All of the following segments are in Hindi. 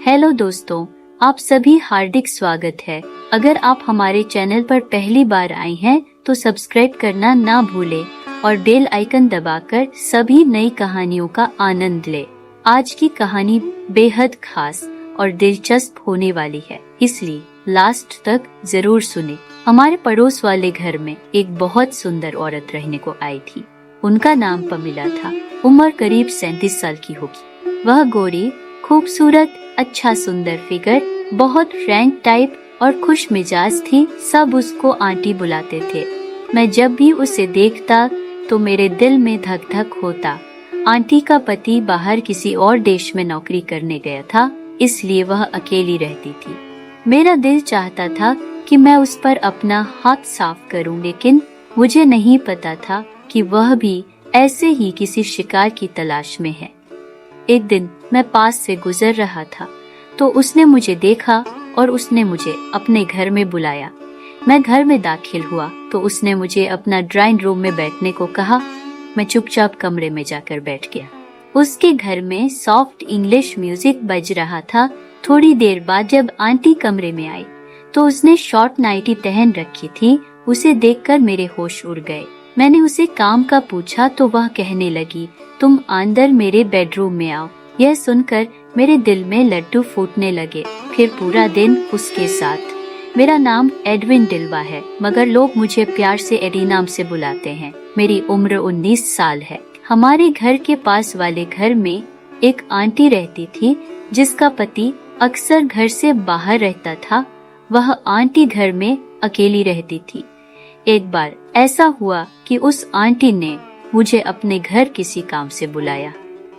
हेलो दोस्तों, आप सभी हार्दिक स्वागत है। अगर आप हमारे चैनल पर पहली बार आए हैं तो सब्सक्राइब करना ना भूलें और बेल आइकन दबाकर सभी नई कहानियों का आनंद लें। आज की कहानी बेहद खास और दिलचस्प होने वाली है, इसलिए लास्ट तक जरूर सुने। हमारे पड़ोस वाले घर में एक बहुत सुंदर औरत रहने को आई थी। उनका नाम पमिला था। उम्र करीब 37 साल की होगी। वह गोरी, खूबसूरत, अच्छा सुंदर फिगर, बहुत फ्रैंक टाइप और खुश मिजाज थी। सब उसको आंटी बुलाते थे। मैं जब भी उसे देखता तो मेरे दिल में धक धक होता। आंटी का पति बाहर किसी और देश में नौकरी करने गया था, इसलिए वह अकेली रहती थी। मेरा दिल चाहता था कि मैं उस पर अपना हाथ साफ करूं, लेकिन मुझे नहीं पता था कि वह भी ऐसे ही किसी शिकार की तलाश में है। एक दिन मैं पास से गुजर रहा था तो उसने मुझे देखा और उसने मुझे अपने घर में बुलाया। मैं घर में दाखिल हुआ तो उसने मुझे अपना ड्राइंग रूम में बैठने को कहा। मैं चुपचाप कमरे में जाकर बैठ गया। उसके घर में सॉफ्ट इंग्लिश म्यूजिक बज रहा था। थोड़ी देर बाद जब आंटी कमरे में आई तो उसने शॉर्ट नाइटी पहन रखी थी। उसे देखकर मेरे होश उड़ गए। मैंने उसे काम का पूछा तो वह कहने लगी, तुम अंदर मेरे बेडरूम में आओ। यह सुनकर मेरे दिल में लड्डू फूटने लगे। फिर पूरा दिन उसके साथ। मेरा नाम एडविन डिल्वा है, मगर लोग मुझे प्यार से एडी नाम से बुलाते हैं। मेरी उम्र 19 साल है। हमारे घर के पास वाले घर में एक आंटी रहती थी जिसका पति अक्सर घर से बाहर रहता था। वह आंटी घर में अकेली रहती थी। एक बार ऐसा हुआ कि उस आंटी ने मुझे अपने घर किसी काम से बुलाया।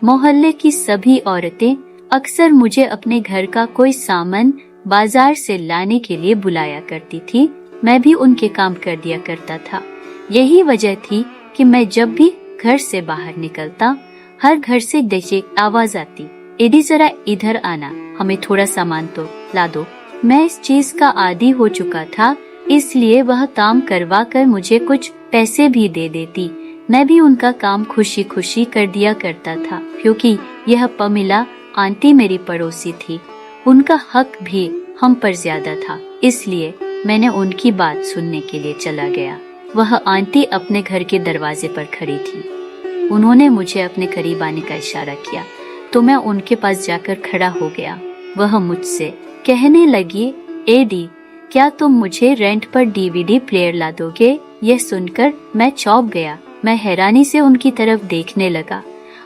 मोहल्ले की सभी औरतें अक्सर मुझे अपने घर का कोई सामान बाजार से लाने के लिए बुलाया करती थी। मैं भी उनके काम कर दिया करता था। यही वजह थी कि मैं जब भी घर से बाहर निकलता, हर घर से जैसे आवाज आती, एडी जरा इधर आना, हमें थोड़ा सामान तो ला दो। मैं इस चीज का आदी हो चुका था, इसलिए वह काम करवा कर मुझे कुछ पैसे भी दे देती। मैं भी उनका काम खुशी खुशी कर दिया करता था, क्योंकि यह पमिला आंटी मेरी पड़ोसी थी। उनका हक भी हम पर ज्यादा था, इसलिए मैंने उनकी बात सुनने के लिए चला गया। वह आंटी अपने घर के दरवाजे पर खड़ी थी। उन्होंने मुझे अपने करीब आने का इशारा किया तो मैं उनके पास जाकर खड़ा हो गया। वह मुझसे कहने लगी, एडी, क्या तुम मुझे रेंट पर डीवीडी प्लेयर ला दोगे? यह सुनकर मैं चौंक गया। मैं हैरानी से उनकी तरफ देखने लगा।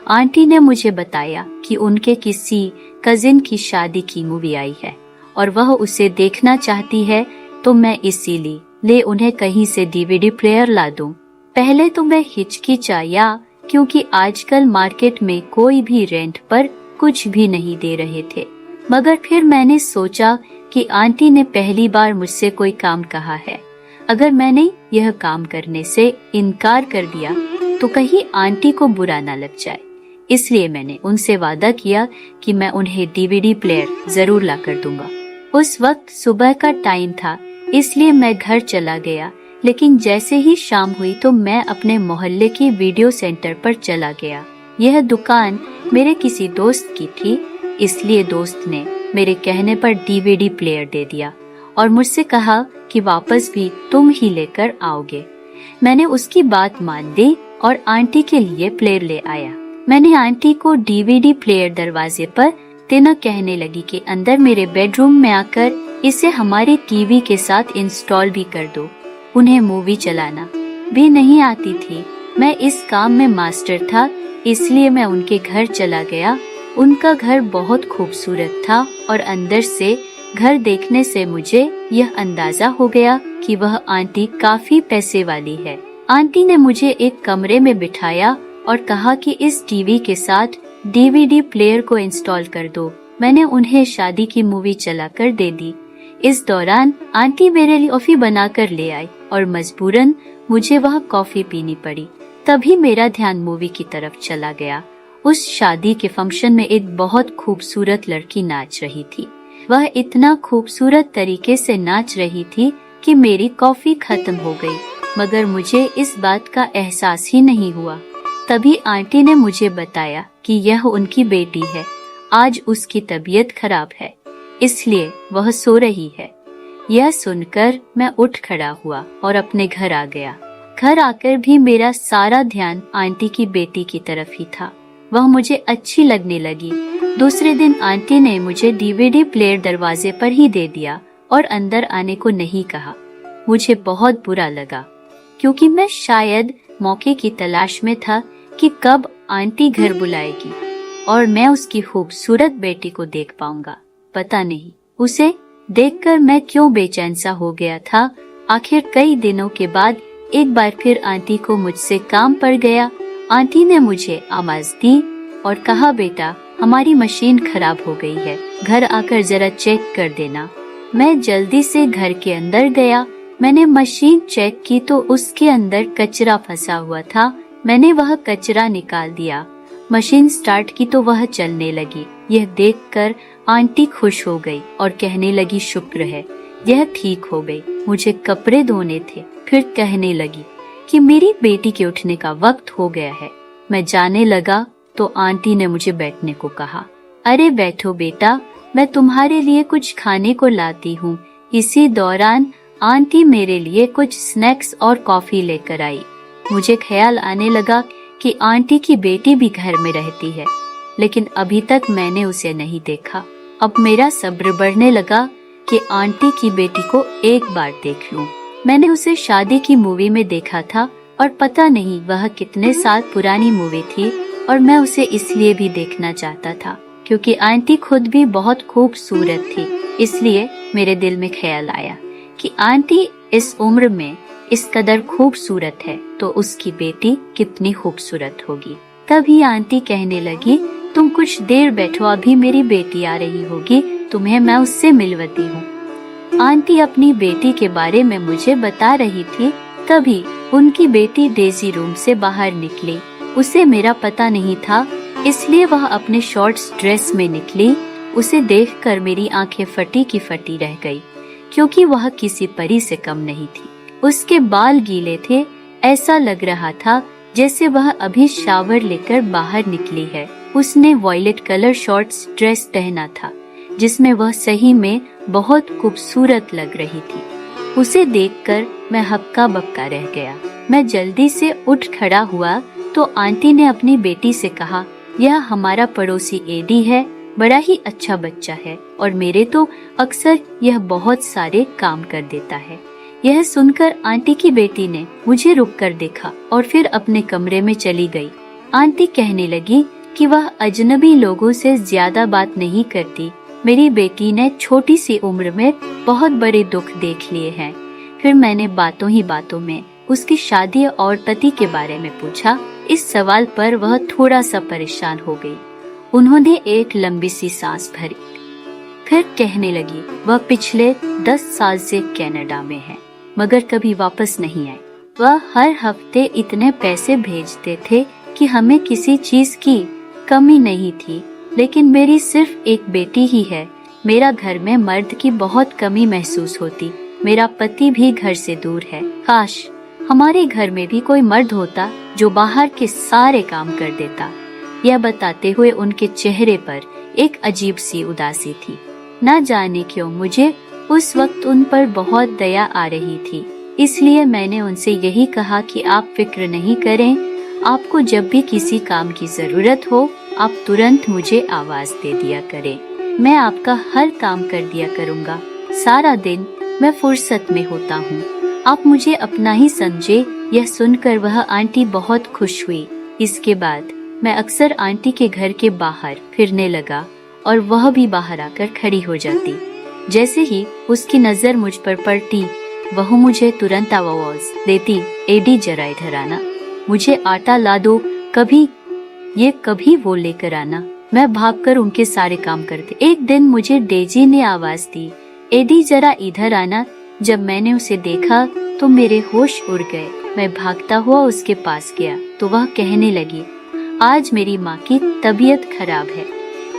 आंटी ने मुझे बताया कि उनके किसी कजिन की शादी की मूवी आई है और वह उसे देखना चाहती है, तो मैं इसीलिए उन्हें कहीं से डीवीडी प्लेयर ला दूं। पहले तो मैं हिचकिचाया, क्योंकि आजकल मार्केट में कोई भी रेंट पर कुछ भी नहीं दे रहे थे। मगर फिर मैंने सोचा कि आंटी ने पहली बार मुझसे कोई काम कहा है। अगर मैंने यह काम करने से इनकार कर दिया तो कहीं आंटी को बुरा ना लग जाए। इसलिए मैंने उनसे वादा किया कि मैं उन्हें डीवीडी प्लेयर जरूर ला कर दूंगा। उस वक्त सुबह का टाइम था, इसलिए मैं घर चला गया। लेकिन जैसे ही शाम हुई तो मैं अपने मोहल्ले की वीडियो सेंटर पर चला गया। यह दुकान मेरे किसी दोस्त की थी, इसलिए दोस्त ने मेरे कहने पर डीवीडी प्लेयर दे दिया और मुझसे कहा कि वापस भी तुम ही लेकर आओगे। मैंने उसकी बात मान दी और आंटी के लिए प्लेयर ले आया। मैंने आंटी को डीवीडी प्लेयर दरवाजे पर देना कहने लगी कि अंदर मेरे बेडरूम में आकर इसे हमारे टीवी के साथ इंस्टॉल भी कर दो। उन्हें मूवी चलाना भी नहीं आती थी। मैं इस काम में मास्टर था, इसलिए मैं उनके घर चला गया। उनका घर बहुत खूबसूरत था और अंदर से घर देखने से मुझे यह अंदाजा हो गया कि वह आंटी काफी पैसे वाली है। आंटी ने मुझे एक कमरे में बिठाया और कहा कि इस टीवी के साथ डीवीडी प्लेयर को इंस्टॉल कर दो। मैंने उन्हें शादी की मूवी चलाकर दे दी। इस दौरान आंटी मेरे लिए कॉफी बनाकर ले आई और मजबूरन मुझे वह कॉफी पीनी पड़ी। तभी मेरा ध्यान मूवी की तरफ चला गया। उस शादी के फंक्शन में एक बहुत खूबसूरत लड़की नाच रही थी। वह इतना खूबसूरत तरीके से नाच रही थी कि मेरी कॉफी खत्म हो गई, मगर मुझे इस बात का एहसास ही नहीं हुआ। तभी आंटी ने मुझे बताया कि यह उनकी बेटी है। आज उसकी तबीयत खराब है, इसलिए वह सो रही है। यह सुनकर मैं उठ खड़ा हुआ और अपने घर आ गया। घर आकर भी मेरा सारा ध्यान आंटी की बेटी की तरफ ही था। वह मुझे अच्छी लगने लगी। दूसरे दिन आंटी ने मुझे डीवीडी प्लेयर दरवाजे पर ही दे दिया और अंदर आने को नहीं कहा। मुझे बहुत बुरा लगा, क्योंकि मैं शायद मौके की तलाश में था कि कब आंटी घर बुलाएगी और मैं उसकी खूबसूरत बेटी को देख पाऊंगा। पता नहीं उसे देखकर मैं क्यों बेचैन सा हो गया था। आखिर कई दिनों के बाद एक बार फिर आंटी को मुझसे काम पड़ गया। आंटी ने मुझे आवाज दी और कहा, बेटा हमारी मशीन खराब हो गई है, घर आकर जरा चेक कर देना। मैं जल्दी से घर के अंदर गया। मैंने मशीन चेक की तो उसके अंदर कचरा फंसा हुआ था। मैंने वह कचरा निकाल दिया। मशीन स्टार्ट की तो वह चलने लगी। यह देखकर आंटी खुश हो गई और कहने लगी, शुक्र है यह ठीक हो गई, मुझे कपड़े धोने थे। फिर कहने लगी कि मेरी बेटी के उठने का वक्त हो गया है। मैं जाने लगा तो आंटी ने मुझे बैठने को कहा। अरे बैठो बेटा, मैं तुम्हारे लिए कुछ खाने को लाती हूँ। इसी दौरान आंटी मेरे लिए कुछ स्नैक्स और कॉफी लेकर आई। मुझे ख्याल आने लगा कि आंटी की बेटी भी घर में रहती है, लेकिन अभी तक मैंने उसे नहीं देखा। अब मेरा सब्र बढ़ने लगा कि आंटी की बेटी को एक बार देख लूं। मैंने उसे शादी की मूवी में देखा था और पता नहीं वह कितने साल पुरानी मूवी थी, और मैं उसे इसलिए भी देखना चाहता था क्योंकि आंटी खुद भी बहुत खूबसूरत थी। इसलिए मेरे दिल में ख्याल आया कि आंटी इस उम्र में इस कदर खूबसूरत है तो उसकी बेटी कितनी खूबसूरत होगी। तभी आंटी कहने लगी, तुम कुछ देर बैठो, अभी मेरी बेटी आ रही होगी, तुम्हें मैं उससे मिलवाती हूँ। आंटी अपनी बेटी के बारे में मुझे बता रही थी। तभी उनकी बेटी डेजी रूम से बाहर निकली। उसे मेरा पता नहीं था, इसलिए वह अपने शॉर्ट्स ड्रेस में निकली। उसे देखकर मेरी आंखें फटी की फटी रह गई, क्योंकि वह किसी परी से कम नहीं थी। उसके बाल गीले थे, ऐसा लग रहा था जैसे वह अभी शावर लेकर बाहर निकली है। उसने वॉयलेट कलर शॉर्ट्स ड्रेस पहना था, जिसमें वह सही में बहुत खूबसूरत लग रही थी। उसे देखकर मैं हक्का बक्का रह गया। मैं जल्दी से उठ खड़ा हुआ तो आंटी ने अपनी बेटी से कहा, यह हमारा पड़ोसी एडी है, बड़ा ही अच्छा बच्चा है और मेरे तो अक्सर यह बहुत सारे काम कर देता है। यह सुनकर आंटी की बेटी ने मुझे रुक कर देखा और फिर अपने कमरे में चली गई। आंटी कहने लगी कि वह अजनबी लोगों से ज्यादा बात नहीं करती। मेरी बेटी ने छोटी सी उम्र में बहुत बड़े दुख देख लिए हैं। फिर मैंने बातों ही बातों में उसकी शादी और पति के बारे में पूछा। इस सवाल पर वह थोड़ा सा परेशान हो गई। उन्होंने एक लंबी सी सांस भरी, फिर कहने लगी, वह पिछले 10 साल से कनाडा में है, मगर कभी वापस नहीं आए। वह हर हफ्ते इतने पैसे भेजते थे कि हमें किसी चीज की कमी नहीं थी, लेकिन मेरी सिर्फ एक बेटी ही है। मेरा घर में मर्द की बहुत कमी महसूस होती। मेरा पति भी घर से दूर है। काश हमारे घर में भी कोई मर्द होता जो बाहर के सारे काम कर देता। यह बताते हुए उनके चेहरे पर एक अजीब सी उदासी थी। न जाने क्यों मुझे उस वक्त उन पर बहुत दया आ रही थी। इसलिए मैंने उनसे यही कहा कि आप फिक्र नहीं करें, आपको जब भी किसी काम की जरूरत हो आप तुरंत मुझे आवाज दे दिया करें, मैं आपका हर काम कर दिया करूँगा। सारा दिन मैं फुर्सत में होता हूँ, आप मुझे अपना ही समझे। यह सुनकर वह आंटी बहुत खुश हुई। इसके बाद मैं अक्सर आंटी के घर के बाहर फिरने लगा और वह भी बाहर आकर खड़ी हो जाती। जैसे ही उसकी नजर मुझ पर पड़ती, वह मुझे तुरंत आवाज देती, एडी जरा इधर आना, मुझे आटा ला दो, कभी वो लेकर आना। मैं भागकर उनके सारे काम करते। एक दिन मुझे डेजी ने आवाज दी, एडी जरा इधर आना। जब मैंने उसे देखा तो मेरे होश उड़ गए। मैं भागता हुआ उसके पास गया तो वह कहने लगी, आज मेरी माँ की तबीयत खराब है,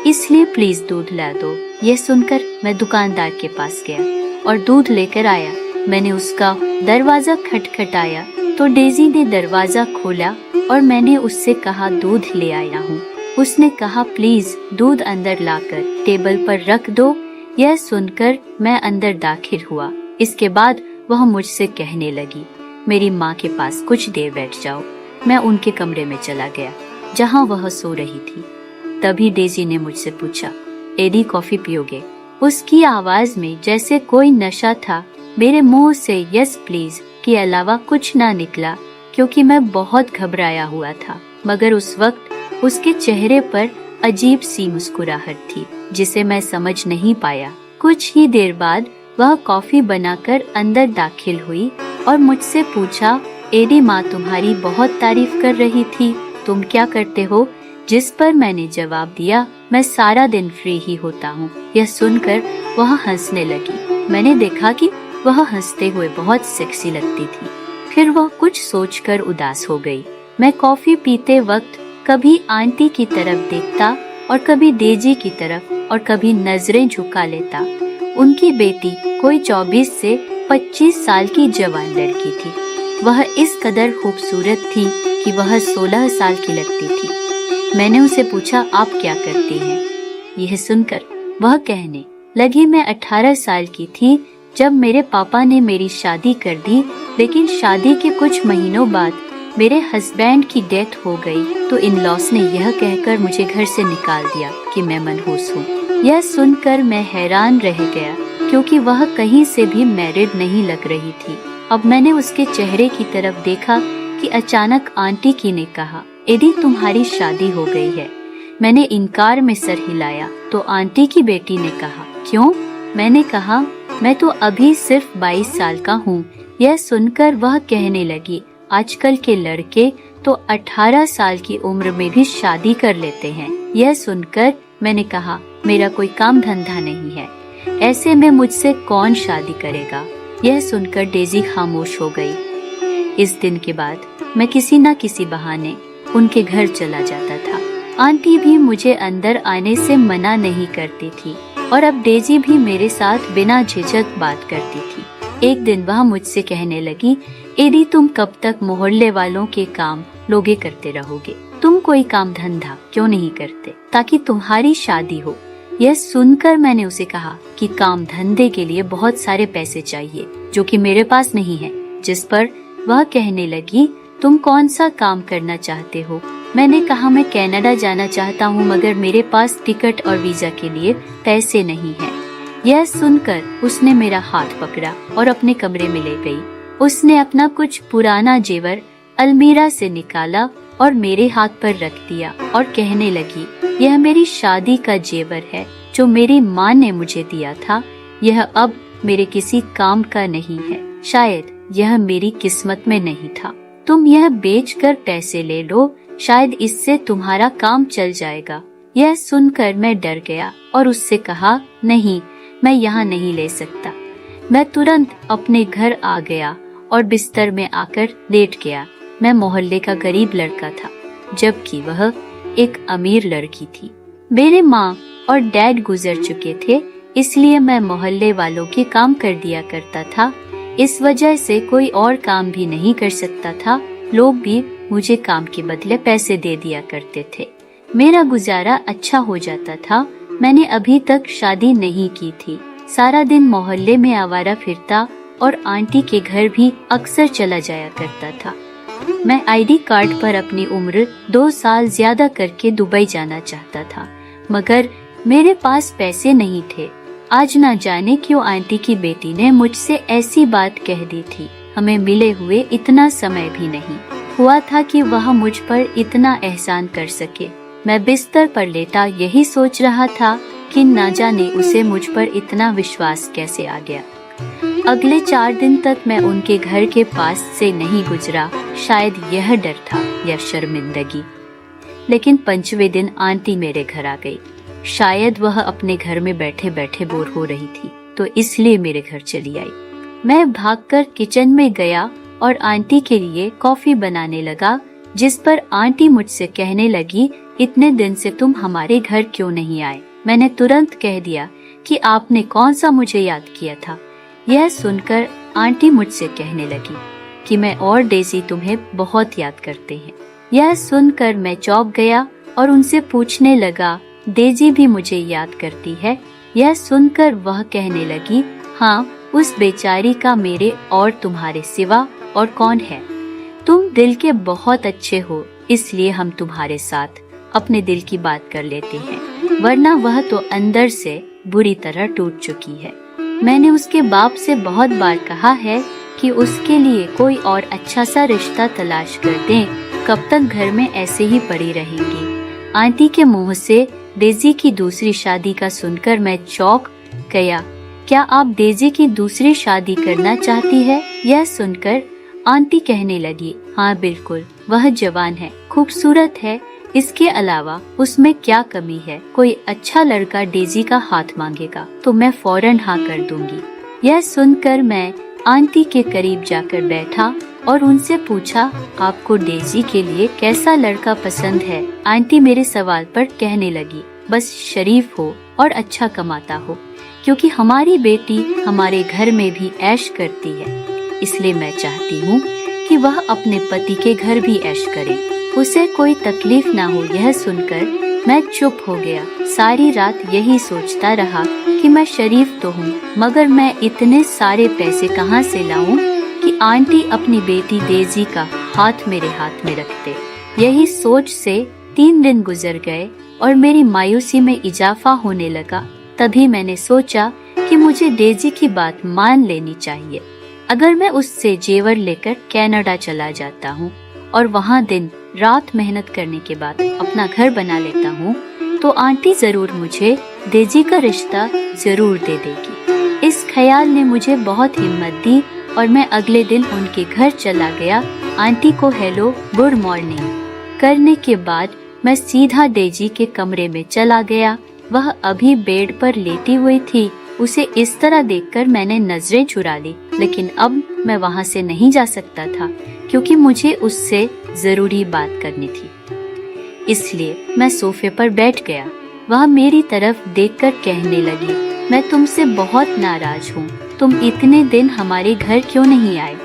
इसलिए प्लीज दूध ला दो। यह सुनकर मैं दुकानदार के पास गया और दूध लेकर आया। मैंने उसका दरवाजा खटखटाया तो डेजी ने दरवाजा खोला और मैंने उससे कहा, दूध ले आया हूँ। उसने कहा प्लीज दूध अंदर लाकर टेबल पर रख दो। यह सुनकर मैं अंदर दाखिल हुआ। इसके बाद वह मुझसे कहने लगी, मेरी माँ के पास कुछ देर बैठ जाओ। मैं उनके कमरे में चला गया जहाँ वह सो रही थी। तभी डेजी ने मुझसे पूछा, एडी कॉफी पियोगे? उसकी आवाज में जैसे कोई नशा था। मेरे मुंह से यस प्लीज के अलावा कुछ ना निकला, क्योंकि मैं बहुत घबराया हुआ था। मगर उस वक्त उसके चेहरे पर अजीब सी मुस्कुराहट थी जिसे मैं समझ नहीं पाया। कुछ ही देर बाद वह कॉफी बनाकर अंदर दाखिल हुई और मुझसे पूछा, एडी माँ तुम्हारी बहुत तारीफ कर रही थी, तुम क्या करते हो? जिस पर मैंने जवाब दिया, मैं सारा दिन फ्री ही होता हूँ। यह सुनकर वह हंसने लगी। मैंने देखा कि वह हंसते हुए बहुत सेक्सी लगती थी। फिर वह कुछ सोचकर उदास हो गई। मैं कॉफी पीते वक्त कभी आंटी की तरफ देखता और कभी डेजी की तरफ और कभी नजरें झुका लेता। उनकी बेटी कोई 24 से 25 साल की जवान लड़की थी। वह इस कदर खूबसूरत थी कि वह 16 साल की लगती थी। मैंने उसे पूछा, आप क्या करती हैं? यह सुनकर वह कहने लगी, मैं 18 साल की थी जब मेरे पापा ने मेरी शादी कर दी, लेकिन शादी के कुछ महीनों बाद मेरे हस्बैंड की डेथ हो गई तो इन लॉस ने यह कहकर मुझे घर से निकाल दिया कि मैं मनहूस हूँ। यह सुनकर मैं हैरान रह गया, क्योंकि वह कहीं से भी मैरिड नहीं लग रही थी। अब मैंने उसके चेहरे की तरफ देखा कि अचानक आंटी की ने कहा, एडी तुम्हारी शादी हो गई है। मैंने इनकार में सर हिलाया तो आंटी की बेटी ने कहा, क्यों? मैंने कहा, मैं तो अभी सिर्फ 22 साल का हूँ। यह सुनकर वह कहने लगी, आजकल के लड़के तो 18 साल की उम्र में भी शादी कर लेते हैं। यह सुनकर मैंने कहा, मेरा कोई काम धंधा नहीं है, ऐसे में मुझसे कौन शादी करेगा? यह सुनकर डेजी खामोश हो गई। इस दिन के बाद मैं किसी न किसी बहाने उनके घर चला जाता था। आंटी भी मुझे अंदर आने से मना नहीं करती थी और अब डेजी भी मेरे साथ बिना झिझक बात करती थी। एक दिन वह मुझसे कहने लगी, एडी तुम कब तक मोहल्ले वालों के काम लोगे करते रहोगे? तुम कोई काम धंधा क्यों नहीं करते ताकि तुम्हारी शादी हो? यह सुनकर मैंने उसे कहा कि काम धंधे के लिए बहुत सारे पैसे चाहिए जो कि मेरे पास नहीं है। जिस पर वह कहने लगी, तुम कौन सा काम करना चाहते हो? मैंने कहा, मैं कनाडा जाना चाहता हूँ, मगर मेरे पास टिकट और वीजा के लिए पैसे नहीं है। यह सुनकर उसने मेरा हाथ पकड़ा और अपने कमरे में ले गई। उसने अपना कुछ पुराना जेवर अलमीरा से निकाला और मेरे हाथ पर रख दिया और कहने लगी, यह मेरी शादी का जेवर है जो मेरी माँ ने मुझे दिया था। यह अब मेरे किसी काम का नहीं है, शायद यह मेरी किस्मत में नहीं था। तुम यह बेचकर पैसे ले लो, शायद इससे तुम्हारा काम चल जाएगा। यह सुनकर मैं डर गया और उससे कहा, नहीं, मैं यहाँ नहीं ले सकता। मैं तुरंत अपने घर आ गया और बिस्तर में आकर लेट गया। मैं मोहल्ले का गरीब लड़का था, जबकि वह एक अमीर लड़की थी। मेरे माँ और डैड गुजर चुके थे, इसलिए मैं मोहल्ले वालों के काम कर दिया करता था। इस वजह से कोई और काम भी नहीं कर सकता था। लोग भी मुझे काम के बदले पैसे दे दिया करते थे। मेरा गुजारा अच्छा हो जाता था। मैंने अभी तक शादी नहीं की थी। सारा दिन मोहल्ले में आवारा फिरता और आंटी के घर भी अक्सर चला जाया करता था। मैं आईडी कार्ड पर अपनी उम्र 2 साल ज्यादा करके दुबई जाना चाहता था, मगर मेरे पास पैसे नहीं थे। आज ना जाने क्यों आंटी की बेटी ने मुझसे ऐसी बात कह दी थी। हमें मिले हुए इतना समय भी नहीं हुआ था कि वह मुझ पर इतना एहसान कर सके। मैं बिस्तर पर लेटा यही सोच रहा था कि ना जाने उसे मुझ पर इतना विश्वास कैसे आ गया। अगले 4 दिन तक मैं उनके घर के पास से नहीं गुजरा। शायद यह डर था या शर्मिंदगी। लेकिन 5वें दिन आंटी मेरे घर आ गई। शायद वह अपने घर में बैठे बैठे बोर हो रही थी, तो इसलिए मेरे घर चली आई। मैं भागकर किचन में गया और आंटी के लिए कॉफी बनाने लगा, जिस पर आंटी मुझसे कहने लगी, इतने दिन से तुम हमारे घर क्यों नहीं आए? मैंने तुरंत कह दिया कि आपने कौन सा मुझे याद किया था। यह सुनकर आंटी मुझसे कहने लगी कि मैं और डेजी तुम्हें बहुत याद करते हैं। यह सुनकर मैं चौंक गया और उनसे पूछने लगा, डेजी भी मुझे याद करती है? यह सुनकर वह कहने लगी, हाँ, उस बेचारी का मेरे और तुम्हारे सिवा और कौन है? तुम दिल के बहुत अच्छे हो, इसलिए हम तुम्हारे साथ अपने दिल की बात कर लेते हैं, वरना वह तो अंदर से बुरी तरह टूट चुकी है। मैंने उसके बाप से बहुत बार कहा है कि उसके लिए कोई और अच्छा सा रिश्ता तलाश कर दें, कब तक घर में ऐसे ही पड़ी रहेंगी। आंटी के मुंह से डेजी की दूसरी शादी का सुनकर मैं चौंक गया। क्या आप डेजी की दूसरी शादी करना चाहती है? यह सुनकर आंटी कहने लगी, हाँ बिल्कुल, वह जवान है, खूबसूरत है, इसके अलावा उसमें क्या कमी है? कोई अच्छा लड़का डेजी का हाथ मांगेगा तो मैं फौरन हाँ कर दूंगी। यह सुनकर मैं आंटी के करीब जाकर बैठा और उनसे पूछा, आपको डेजी के लिए कैसा लड़का पसंद है? आंटी मेरे सवाल पर कहने लगी, बस शरीफ हो और अच्छा कमाता हो, क्योंकि हमारी बेटी हमारे घर में भी ऐश करती है, इसलिए मैं चाहती हूँ कि वह अपने पति के घर भी ऐश करे, उसे कोई तकलीफ ना हो। यह सुनकर मैं चुप हो गया। सारी रात यही सोचता रहा कि मैं शरीफ तो हूँ, मगर मैं इतने सारे पैसे कहाँ से लाऊं कि आंटी अपनी बेटी डेजी का हाथ मेरे हाथ में रखते। यही सोच से 3 दिन गुजर गए और मेरी मायूसी में इजाफा होने लगा। तभी मैंने सोचा कि मुझे डेजी की बात मान लेनी चाहिए। अगर मैं उससे जेवर लेकर कनाडा चला जाता हूँ और वहाँ दिन रात मेहनत करने के बाद अपना घर बना लेता हूँ, तो आंटी जरूर मुझे डेजी का रिश्ता जरूर दे देगी। इस ख्याल ने मुझे बहुत हिम्मत दी और मैं अगले दिन उनके घर चला गया। आंटी को हेलो गुड मॉर्निंग करने के बाद मैं सीधा डेजी के कमरे में चला गया। वह अभी बेड पर लेटी हुई थी। उसे इस तरह देखकर मैंने नजरें चुरा ली, लेकिन अब मैं वहाँ से नहीं जा सकता था क्योंकि मुझे उससे जरूरी बात करनी थी। इसलिए मैं सोफे पर बैठ गया। वह मेरी तरफ देखकर कहने लगी, मैं तुमसे बहुत नाराज हूँ, तुम इतने दिन हमारे घर क्यों नहीं आए?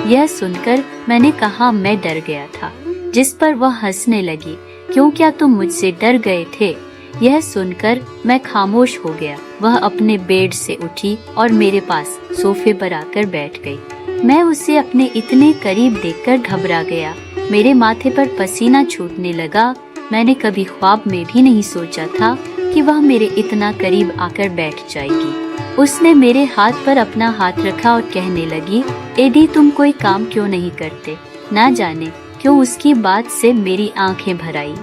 यह सुनकर मैंने कहा, मैं डर गया था। जिस पर वह हंसने लगी, क्यों, क्या तुम मुझसे डर गए थे? यह सुनकर मैं खामोश हो गया। वह अपने बेड से उठी और मेरे पास सोफे पर आकर बैठ गई। मैं उसे अपने इतने करीब देखकर घबरा गया। मेरे माथे पर पसीना छूटने लगा। मैंने कभी ख्वाब में भी नहीं सोचा था कि वह मेरे इतना करीब आकर बैठ जाएगी। उसने मेरे हाथ पर अपना हाथ रखा और कहने लगी, एडी तुम कोई काम क्यों नहीं करते? ना जाने क्यों उसकी बात से मेरी आंखें भर आई।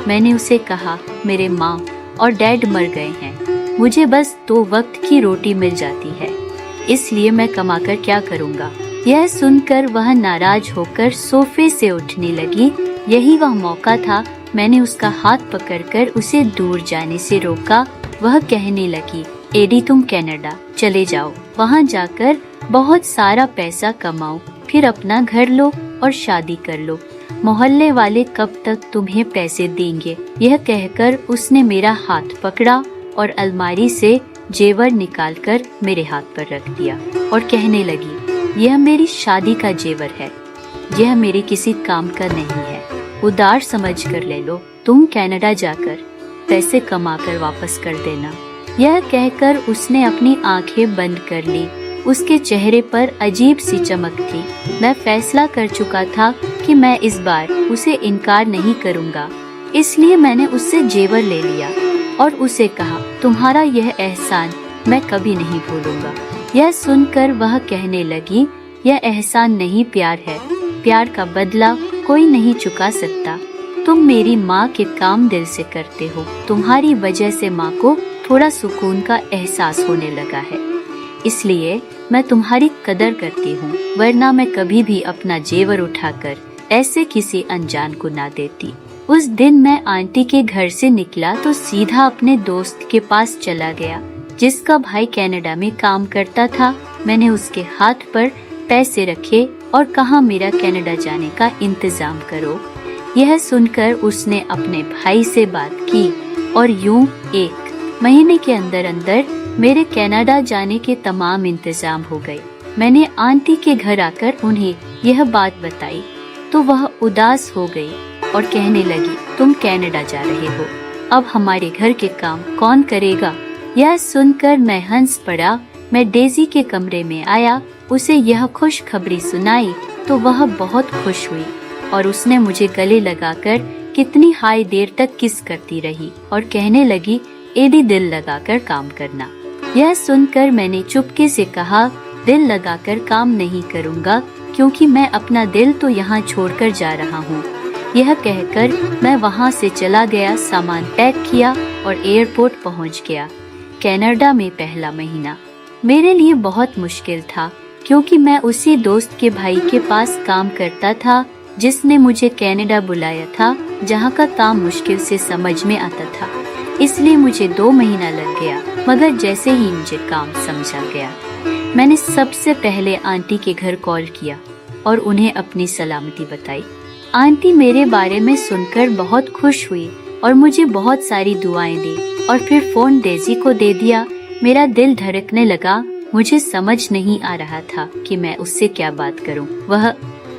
मैंने उसे कहा, मेरे माँ और डैड मर गए हैं, मुझे बस 2 वक्त की रोटी मिल जाती है, इसलिए मैं कमाकर क्या करूँगा? यह सुनकर वह नाराज होकर सोफे से उठने लगी। यही वह मौका था। मैंने उसका हाथ पकड़कर उसे दूर जाने से रोका। वह कहने लगी, एडी तुम कनाडा चले जाओ, वहाँ जाकर बहुत सारा पैसा कमाओ, फिर अपना घर लो और शादी कर लो। मोहल्ले वाले कब तक तुम्हें पैसे देंगे? यह कहकर उसने मेरा हाथ पकड़ा और अलमारी से जेवर निकालकर मेरे हाथ पर रख दिया और कहने लगी, यह मेरी शादी का जेवर है, यह मेरे किसी काम का नहीं है, उधार समझ कर ले लो, तुम कनाडा जाकर पैसे कमाकर वापस कर देना। यह कहकर उसने अपनी आंखें बंद कर ली। उसके चेहरे पर अजीब सी चमक थी। मैं फैसला कर चुका था कि मैं इस बार उसे इनकार नहीं करूँगा, इसलिए मैंने उससे जेवर ले लिया और उसे कहा, तुम्हारा यह एहसान मैं कभी नहीं भूलूंगा। यह सुनकर वह कहने लगी, यह एहसान नहीं प्यार है, प्यार का बदला कोई नहीं चुका सकता। तुम मेरी माँ के काम दिल से करते हो, तुम्हारी वजह से माँ को थोड़ा सुकून का एहसास होने लगा है, इसलिए मैं तुम्हारी कदर करती हूँ, वरना मैं कभी भी अपना जेवर उठाकर ऐसे किसी अनजान को ना देती। उस दिन मैं आंटी के घर से निकला तो सीधा अपने दोस्त के पास चला गया, जिसका भाई कनाडा में काम करता था। मैंने उसके हाथ पर पैसे रखे और कहा, मेरा कनाडा जाने का इंतजाम करो। यह सुनकर उसने अपने भाई से बात की और यूं 1 महीने के अंदर अंदर मेरे कनाडा जाने के तमाम इंतजाम हो गए। मैंने आंटी के घर आकर उन्हें यह बात बताई तो वह उदास हो गई और कहने लगी, तुम कनाडा जा रहे हो। अब हमारे घर के काम कौन करेगा? यह सुनकर मैं हंस पड़ा। मैं डेजी के कमरे में आया, उसे यह खुशखबरी सुनाई तो वह बहुत खुश हुई और उसने मुझे गले लगाकर कितनी हाई देर तक किस करती रही और कहने लगी, एडी दिल लगाकर काम करना। यह सुनकर मैंने चुपके से कहा, दिल लगाकर काम नहीं करूँगा क्योंकि मैं अपना दिल तो यहाँ छोड़कर जा रहा हूँ। यह कहकर मैं वहाँ से चला गया, सामान पैक किया और एयरपोर्ट पहुँच गया। कनाडा में पहला महीना मेरे लिए बहुत मुश्किल था क्योंकि मैं उसी दोस्त के भाई के पास काम करता था जिसने मुझे कनाडा बुलाया था, जहाँ का काम मुश्किल से समझ में आता था। इसलिए मुझे 2 महीना लग गया, मगर जैसे ही मुझे काम समझा गया मैंने सबसे पहले आंटी के घर कॉल किया और उन्हें अपनी सलामती बताई। आंटी मेरे बारे में सुनकर बहुत खुश हुई और मुझे बहुत सारी दुआएं दी और फिर फोन डेजी को दे दिया। मेरा दिल धड़कने लगा। मुझे समझ नहीं आ रहा था कि मैं उससे क्या बात करूं। वह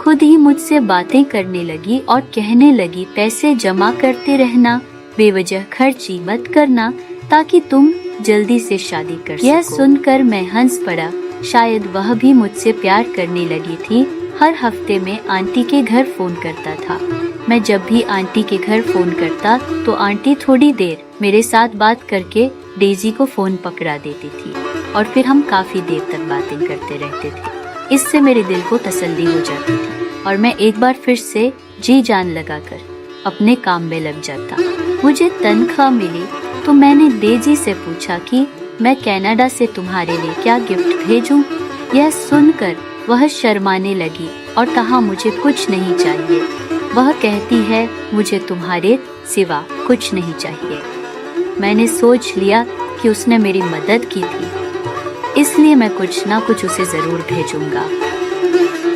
खुद ही मुझसे बातें करने लगी और कहने लगी, पैसे जमा करते रहना, बेवजह खर्ची मत करना ताकि तुम जल्दी से शादी कर सको। यह सुनकर मैं हंस पड़ा। शायद वह भी मुझसे प्यार करने लगी थी। हर हफ्ते में आंटी के घर फोन करता था। मैं जब भी आंटी के घर फोन करता तो आंटी थोड़ी देर मेरे साथ बात करके डेजी को फोन पकड़ा देती थी और फिर हम काफी देर तक बातें करते रहते थे। इससे मेरे दिल को तसल्ली हो जाती थी और मैं एक बार फिर से जी जान लगाकर अपने काम में लग जाता। मुझे तनख्वाह मिली तो मैंने डेजी से पूछा कि मैं कनाडा से तुम्हारे लिए क्या गिफ्ट भेजूं। यह सुनकर वह शर्माने लगी और कहा, मुझे कुछ नहीं चाहिए। वह कहती है, मुझे तुम्हारे सिवा कुछ नहीं चाहिए। मैंने सोच लिया कि उसने मेरी मदद की थी, इसलिए मैं कुछ ना कुछ उसे जरूर भेजूंगा।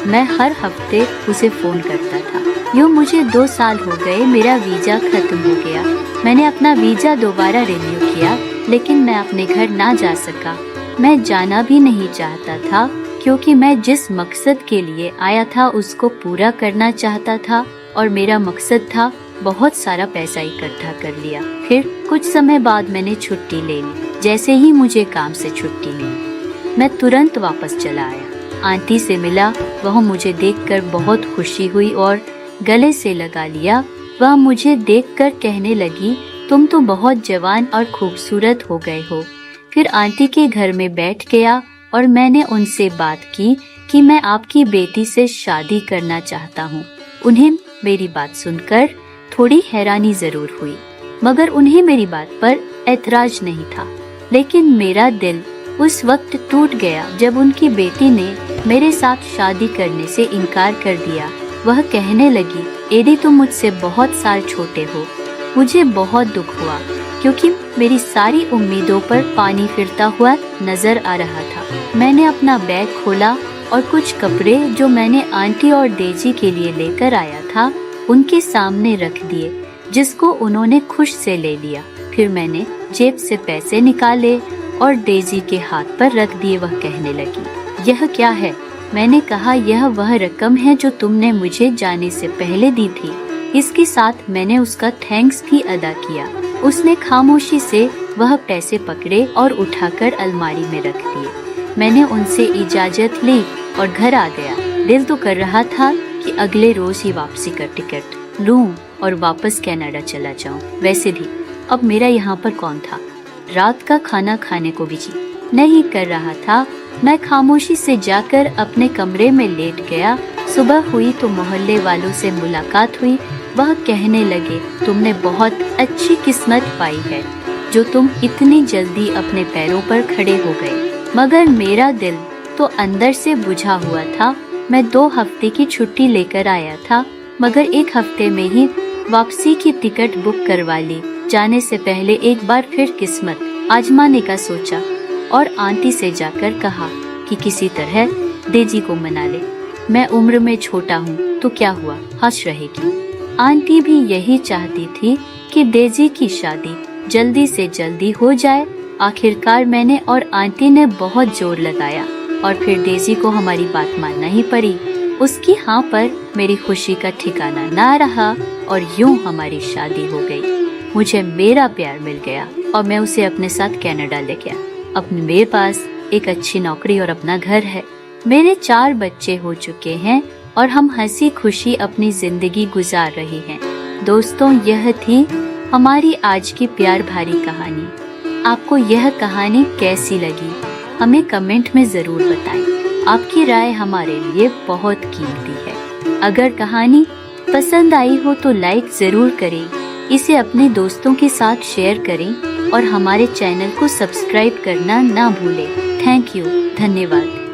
मैं हर हफ्ते उसे फोन करता था। यूँ मुझे 2 साल हो गए। मेरा वीजा खत्म हो गया। मैंने अपना वीजा दोबारा रिन्यू किया, लेकिन मैं अपने घर ना जा सका। मैं जाना भी नहीं चाहता था क्योंकि मैं जिस मकसद के लिए आया था उसको पूरा करना चाहता था और मेरा मकसद था बहुत सारा पैसा इकट्ठा कर लिया। फिर कुछ समय बाद मैंने छुट्टी ले ली। जैसे ही मुझे काम से छुट्टी मिली मैं तुरंत वापस चला आया। आंटी से मिला। वह मुझे देखकर बहुत खुशी हुई और गले से लगा लिया। वह मुझे देखकर कहने लगी, तुम तो बहुत जवान और खूबसूरत हो गए हो। फिर आंटी के घर में बैठ गया और मैंने उनसे बात की कि मैं आपकी बेटी से शादी करना चाहता हूँ। उन्हें मेरी बात सुनकर थोड़ी हैरानी जरूर हुई, मगर उन्हें मेरी बात पर ऐतराज नहीं था। लेकिन मेरा दिल उस वक्त टूट गया जब उनकी बेटी ने मेरे साथ शादी करने से इनकार कर दिया। वह कहने लगी, एडी तुम मुझसे बहुत साल छोटे हो। मुझे बहुत दुख हुआ क्योंकि मेरी सारी उम्मीदों पर पानी फिरता हुआ नजर आ रहा था। मैंने अपना बैग खोला और कुछ कपड़े जो मैंने आंटी और डेजी के लिए लेकर आया था उनके सामने रख दिए, जिसको उन्होंने खुश से ले लिया। फिर मैंने जेब से पैसे निकाले और डेजी के हाथ पर रख दिए। वह कहने लगी, यह क्या है? मैंने कहा, यह वह रकम है जो तुमने मुझे जाने से पहले दी थी। इसके साथ मैंने उसका थैंक्स भी अदा किया। उसने खामोशी से वह पैसे पकड़े और उठाकर अलमारी में रख दिए। मैंने उनसे इजाजत ली और घर आ गया। दिल तो कर रहा था कि अगले रोज ही वापसी का टिकट लूं और वापस कनाडा चला जाऊं। वैसे भी अब मेरा यहाँ पर कौन था? रात का खाना खाने को भी जी नहीं कर रहा था। मैं खामोशी से जाकर अपने कमरे में लेट गया। सुबह हुई तो मोहल्ले वालों से मुलाकात हुई। वह कहने लगे, तुमने बहुत अच्छी किस्मत पाई है जो तुम इतनी जल्दी अपने पैरों पर खड़े हो गए। मगर मेरा दिल तो अंदर से बुझा हुआ था। मैं 2 हफ्ते की छुट्टी लेकर आया था, मगर 1 हफ्ते में ही वापसी की टिकट बुक करवा ली। जाने से पहले एक बार फिर किस्मत आजमाने का सोचा और आंटी से जाकर कहा कि किसी तरह डेजी को मना ले। मैं उम्र में छोटा हूँ तो क्या हुआ, हंस रहेगी। आंटी भी यही चाहती थी कि डेजी की शादी जल्दी से जल्दी हो जाए। आखिरकार मैंने और आंटी ने बहुत जोर लगाया और फिर डेजी को हमारी बात मानना ही पड़ी। उसकी हाँ पर मेरी खुशी का ठिकाना ना रहा और यूं हमारी शादी हो गई। मुझे मेरा प्यार मिल गया और मैं उसे अपने साथ कनाडा ले गया। अब मेरे पास एक अच्छी नौकरी और अपना घर है। मेरे 4 बच्चे हो चुके हैं और हम हंसी खुशी अपनी जिंदगी गुजार रहे हैं। दोस्तों, यह थी हमारी आज की प्यार भरी कहानी। आपको यह कहानी कैसी लगी हमें कमेंट में जरूर बताएं। आपकी राय हमारे लिए बहुत कीमती है। अगर कहानी पसंद आई हो तो लाइक जरूर करें, इसे अपने दोस्तों के साथ शेयर करें और हमारे चैनल को सब्सक्राइब करना ना भूलें। थैंक यू, धन्यवाद।